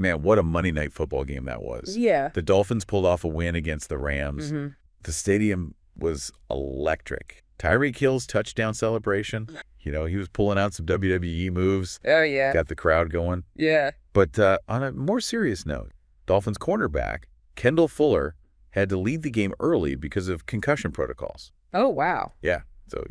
Man, what a Monday Night Football game that was. Yeah. The Dolphins pulled off a win against the Rams. Mm-hmm. The stadium was electric. Tyreek Hill's touchdown celebration, he was pulling out some WWE moves. Oh, yeah. Got the crowd going. Yeah. But on a more serious note, Dolphins cornerback Kendall Fuller had to leave the game early because of concussion protocols. Oh, wow. Yeah. So,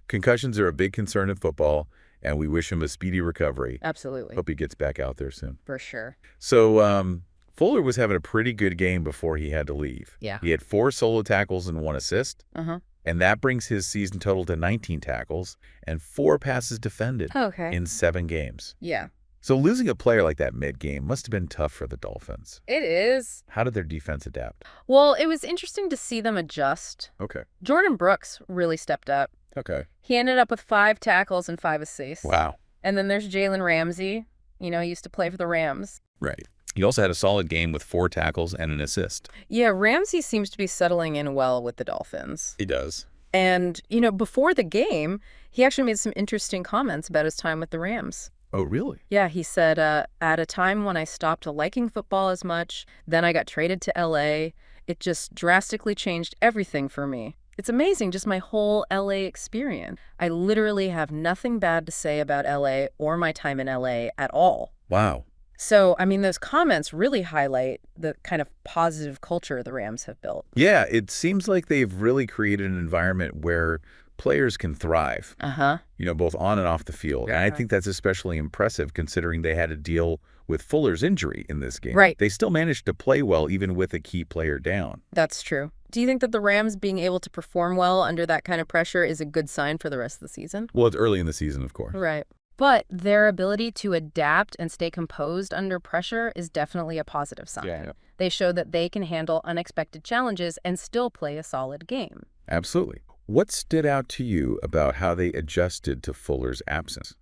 concussions are a big concern in football, and we wish him a speedy recovery. Absolutely. Hope he gets back out there soon. For sure. So Fuller was having a pretty good game before he had to leave. Yeah. He had 4 solo tackles and 1 assist. Uh-huh. And that brings his season total to 19 tackles and 4 passes defended in 7 games. Yeah. So losing a player like that mid-game must have been tough for the Dolphins. It is. How did their defense adapt? Well, it was interesting to see them adjust. Okay. Jordyn Brooks really stepped up. Okay. He ended up with 5 tackles and 5 assists. Wow. And then there's Jalen Ramsey. He used to play for the Rams. Right. He also had a solid game with 4 tackles and an assist. Yeah, Ramsey seems to be settling in well with the Dolphins. He does. And, before the game, he actually made some interesting comments about his time with the Rams. Oh, really? Yeah, he said, at a time when I stopped liking football as much, then I got traded to L.A., it just drastically changed everything for me. It's amazing, just my whole L.A. experience. I literally have nothing bad to say about L.A. or my time in L.A. at all. Wow. So, those comments really highlight the kind of positive culture the Rams have built. Yeah, it seems like they've really created an environment where players can thrive, both on and off the field. And I think that's especially impressive considering they had to deal with Fuller's injury in this game. Right. They still managed to play well even with a key player down. That's true. Do you think that the Rams being able to perform well under that kind of pressure is a good sign for the rest of the season? Well, it's early in the season, of course. Right. But their ability to adapt and stay composed under pressure is definitely a positive sign. Yeah. They show that they can handle unexpected challenges and still play a solid game. Absolutely. What stood out to you about how they adjusted to Fuller's absence?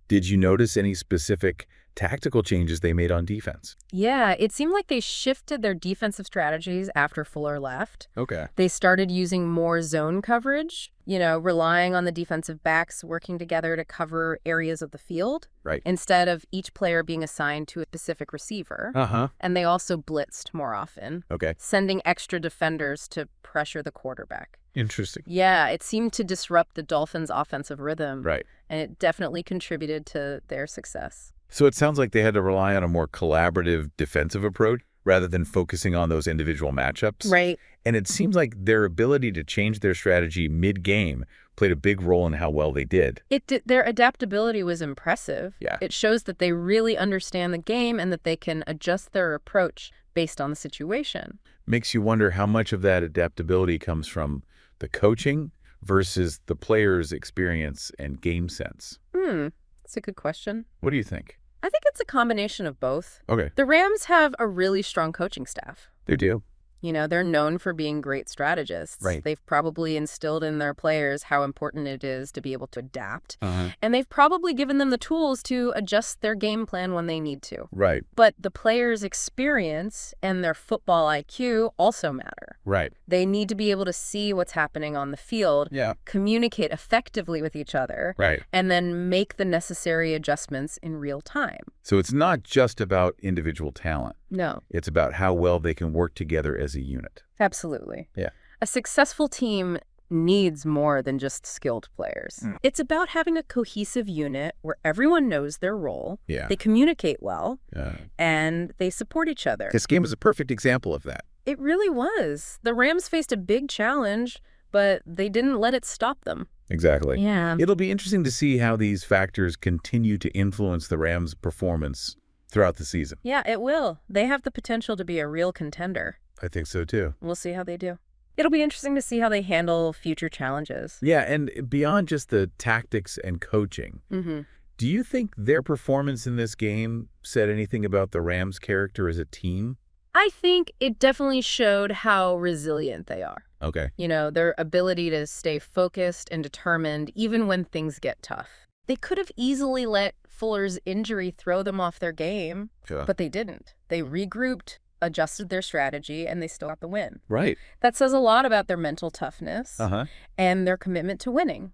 Did you notice any specific tactical changes they made on defense? Yeah, it seemed like they shifted their defensive strategies after Fuller left. Okay. They started using more zone coverage, relying on the defensive backs working together to cover areas of the field. Right. Instead of each player being assigned to a specific receiver. And they also blitzed more often. Okay. Sending extra defenders to pressure the quarterback. Interesting. Yeah, it seemed to disrupt the Dolphins' offensive rhythm. Right. And it definitely contributed to their success. So it sounds like they had to rely on a more collaborative defensive approach rather than focusing on those individual matchups. Right. And it seems like their ability to change their strategy mid-game played a big role in how well they did. Their adaptability was impressive. Yeah. It shows that they really understand the game and that they can adjust their approach based on the situation. Makes you wonder how much of that adaptability comes from the coaching versus the players' experience and game sense. That's a good question. What do you think? I think it's a combination of both. Okay. The Rams have a really strong coaching staff. They do. They're known for being great strategists. Right. They've probably instilled in their players how important it is to be able to adapt. Uh-huh. And they've probably given them the tools to adjust their game plan when they need to. Right. But the players' experience and their football IQ also matter. Right. They need to be able to see what's happening on the field, Yeah. communicate effectively with each other, Right. and then make the necessary adjustments in real time. So it's not just about individual talent. No, It's about how well they can work together as a unit. absolutely. Yeah. A successful team needs more than just skilled players. It's about having a cohesive unit where everyone knows their role, Yeah. they communicate well, and they support each other. This game is a perfect example of that. It really was. The Rams faced a big challenge, but they didn't let it stop them. Exactly. Yeah. It'll be interesting to see how these factors continue to influence the Rams' performance throughout the season. Yeah, it will. They have the potential to be a real contender. I think so, too. We'll see how they do. It'll be interesting to see how they handle future challenges. Yeah, and beyond just the tactics and coaching, do you think their performance in this game said anything about the Rams' character as a team? I think it definitely showed how resilient they are. Okay. Their ability to stay focused and determined even when things get tough. They could have easily let Fuller's injury throw them off their game, but they didn't. They regrouped, adjusted their strategy, and they still got the win. Right. That says a lot about their mental toughness and their commitment to winning.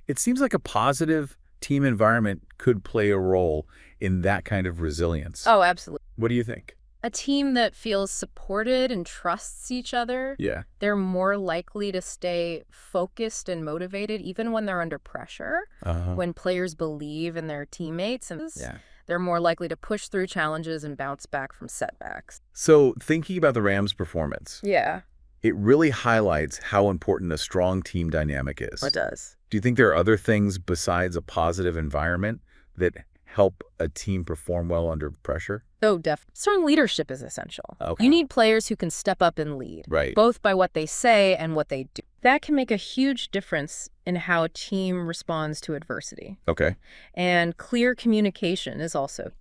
It seems like a positive team environment could play a role in that kind of resilience. Oh, absolutely. What do you think? A team that feels supported and trusts each other, Yeah. they're more likely to stay focused and motivated even when they're under pressure. When players believe in their teammates, and they're more likely to push through challenges and bounce back from setbacks. So thinking about the Rams' performance, it really highlights how important a strong team dynamic is. It does. Do you think there are other things besides a positive environment that help a team perform well under pressure? Oh, definitely. Strong leadership is essential. You need players who can step up and lead, both by what they say and what they do. That can make a huge difference in how a team responds to adversity. And clear communication is also.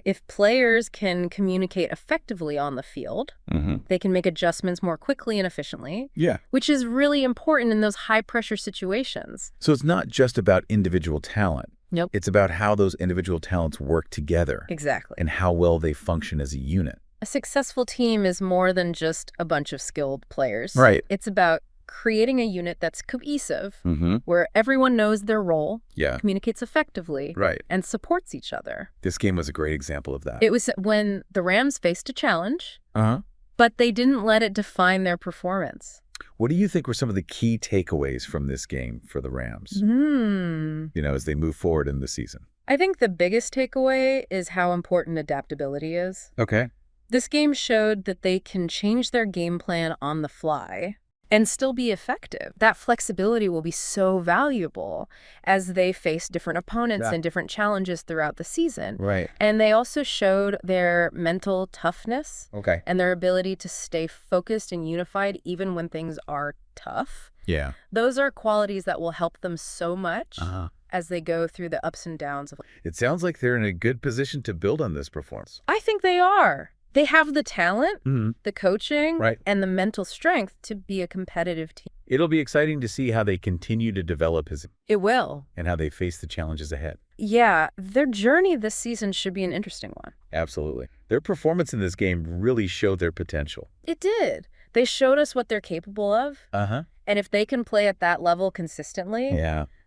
If players can communicate effectively on the field, they can make adjustments more quickly and efficiently, which is really important in those high-pressure situations. So it's not just about individual talent. Nope. It's about how those individual talents work together. Exactly. And how well they function as a unit. A successful team is more than just a bunch of skilled players. It's about creating a unit that's cohesive, where everyone knows their role, communicates effectively, and supports each other. This game was a great example of that. It was when the Rams faced a challenge, but they didn't let it define their performance. What do you think were some of the key takeaways from this game for the Rams, as they move forward in the season? I think the biggest takeaway is how important adaptability is. This game showed that they can change their game plan on the fly and still be effective. That flexibility will be so valuable as they face different opponents and different challenges throughout the season. And they also showed their mental toughness and their ability to stay focused and unified even when things are tough. Those are qualities that will help them so much as they go through the ups and downs of life. It sounds like they're in a good position to build on this performance. I think they are. They have the talent, the coaching, and the mental strength to be a competitive team. It'll be exciting to see how they continue to develop It will. And how they face the challenges ahead. Yeah, their journey this season should be an interesting one. Absolutely. Their performance in this game really showed their potential. It did. They showed us what they're capable of. And if they can play at that level consistently,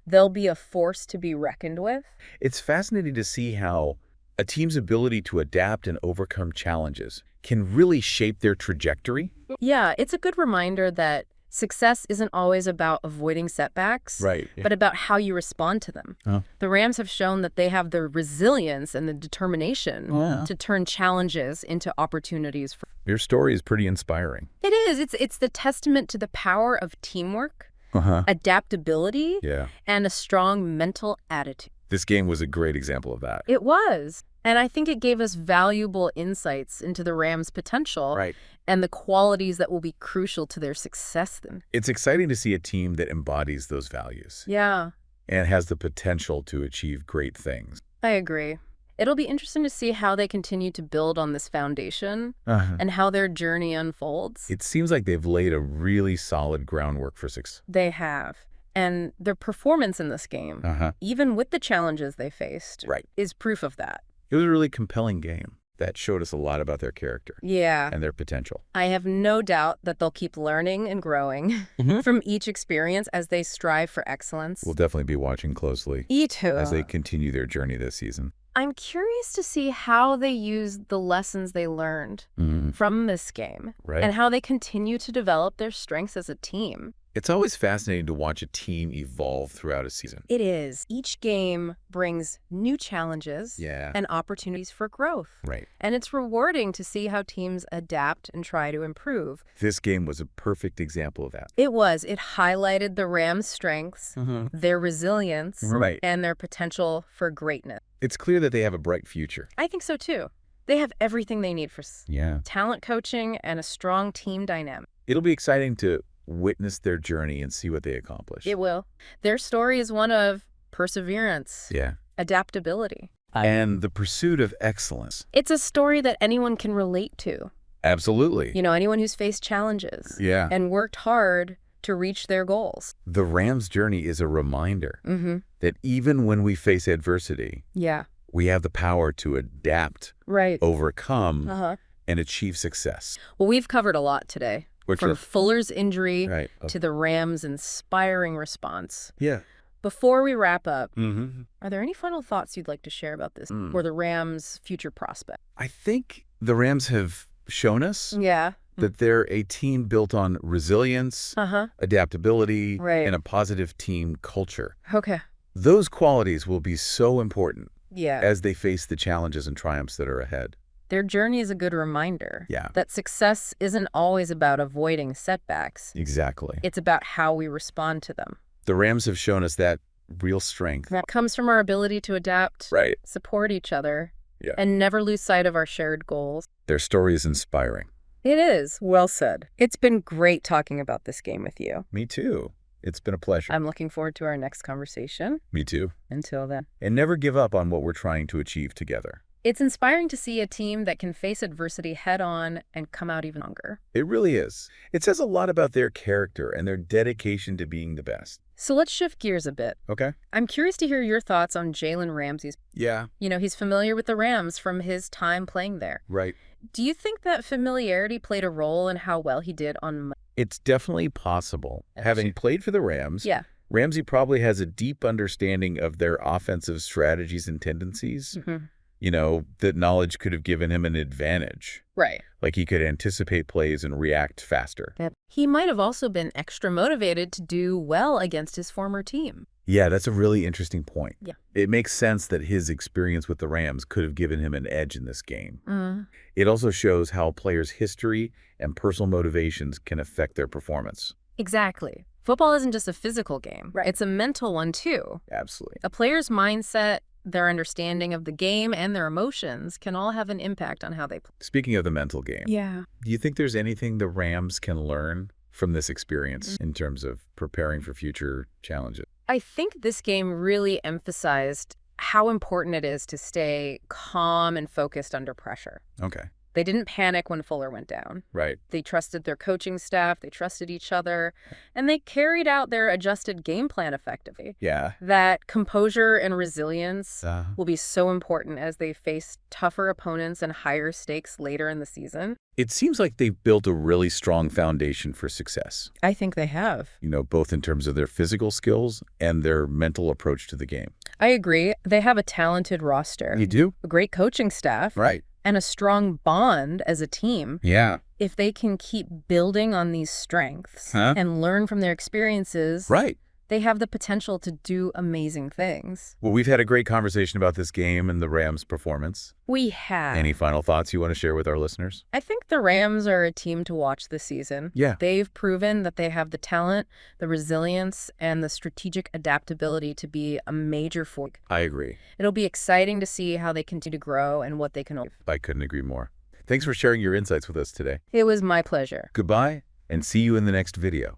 they'll be a force to be reckoned with. It's fascinating to see how a team's ability to adapt and overcome challenges can really shape their trajectory. Yeah, it's a good reminder that success isn't always about avoiding setbacks, but about how you respond to them. The Rams have shown that they have the resilience and the determination to turn challenges into opportunities. Your story is pretty inspiring. It is. It's the testament to the power of teamwork, adaptability, and a strong mental attitude. This game was a great example of that. It was. And I think it gave us valuable insights into the Rams' potential and the qualities that will be crucial to their success then. It's exciting to see a team that embodies those values. And has the potential to achieve great things. I agree. It'll be interesting to see how they continue to build on this foundation and how their journey unfolds. It seems like they've laid a really solid groundwork for success. They have. And their performance in this game, even with the challenges they faced, is proof of that. It was a really compelling game that showed us a lot about their character and their potential. I have no doubt that they'll keep learning and growing from each experience as they strive for excellence. We'll definitely be watching closely as they continue their journey this season. I'm curious to see how they use the lessons they learned from this game and how they continue to develop their strengths as a team. It's always fascinating to watch a team evolve throughout a season. It is. Each game brings new challenges and opportunities for growth. And it's rewarding to see how teams adapt and try to improve. This game was a perfect example of that. It was. It highlighted the Rams' strengths, their resilience, and their potential for greatness. It's clear that they have a bright future. I think so, too. They have everything they need for talent coaching and a strong team dynamic. It'll be exciting to witness their journey and see what they accomplish. It will. Their story is one of perseverance, adaptability, and the pursuit of excellence. It's a story that anyone can relate to. Absolutely. You know, anyone who's faced challenges and worked hard to reach their goals. The Rams' journey is a reminder that even when we face adversity, we have the power to adapt, overcome, and achieve success. Well, we've covered a lot today. From Fuller's injury to the Rams' inspiring response. Before we wrap up, are there any final thoughts you'd like to share about this or the Rams' future prospect? I think The Rams have shown us Yeah. that they're a team built on resilience, adaptability, Right. and a positive team culture. Okay. Those qualities will be so important Yeah. as they face the challenges and triumphs that are ahead. Their journey is a good reminder that success isn't always about avoiding setbacks. Exactly. It's about how we respond to them. The Rams have shown us that real strength. That comes from our ability to adapt, support each other, and never lose sight of our shared goals. Their story is inspiring. It is. Well said. It's been great talking about this game with you. Me too. It's been a pleasure. I'm looking forward to our next conversation. Me too. Until then. And never give up on what we're trying to achieve together. It's inspiring to see a team that can face adversity head-on and come out even stronger. It really is. It says a lot about their character and their dedication to being the best. So let's shift gears a bit. Okay. I'm curious to hear your thoughts on Jalen Ramsey's. Yeah. You know, he's familiar with the Rams from his time playing there. Right. Do you think that familiarity played a role in how well he did on... It's definitely possible. Having played for the Rams, Ramsey probably has a deep understanding of their offensive strategies and tendencies. You know, that knowledge could have given him an advantage. Right. Like he could anticipate plays and react faster. He might have also been extra motivated to do well against his former team. Yeah, that's a really interesting point. Yeah. It makes sense that his experience with the Rams could have given him an edge in this game. It also shows how players' history and personal motivations can affect their performance. Exactly. Football isn't just a physical game. Right. It's a mental one, too. Absolutely. A player's mindset, their understanding of the game, and their emotions can all have an impact on how they play. Speaking of the mental game, do you think there's anything the Rams can learn from this experience in terms of preparing for future challenges? I think this game really emphasized how important it is to stay calm and focused under pressure. Okay. They didn't panic when Fuller went down. Right. They trusted their coaching staff, they trusted each other, and they carried out their adjusted game plan effectively. Yeah. That composure and resilience will be so important as they face tougher opponents and higher stakes later in the season. It seems like they've built a really strong foundation for success. I think they have. You know, both in terms of their physical skills and their mental approach to the game. I agree. They have a talented roster. You do? A great coaching staff. Right. And a strong bond as a team. Yeah. If they can keep building on these strengths and learn from their experiences, they have the potential to do amazing things. Well, we've had a great conversation about this game and the Rams' performance. We have. Any final thoughts you want to share with our listeners? I think the Rams are a team to watch this season. Yeah. They've proven that they have the talent, the resilience, and the strategic adaptability to be a major force. I agree. It'll be exciting to see how they continue to grow and what they can achieve. I couldn't agree more. Thanks for sharing your insights with us today. It was my pleasure. Goodbye, and see you in the next video.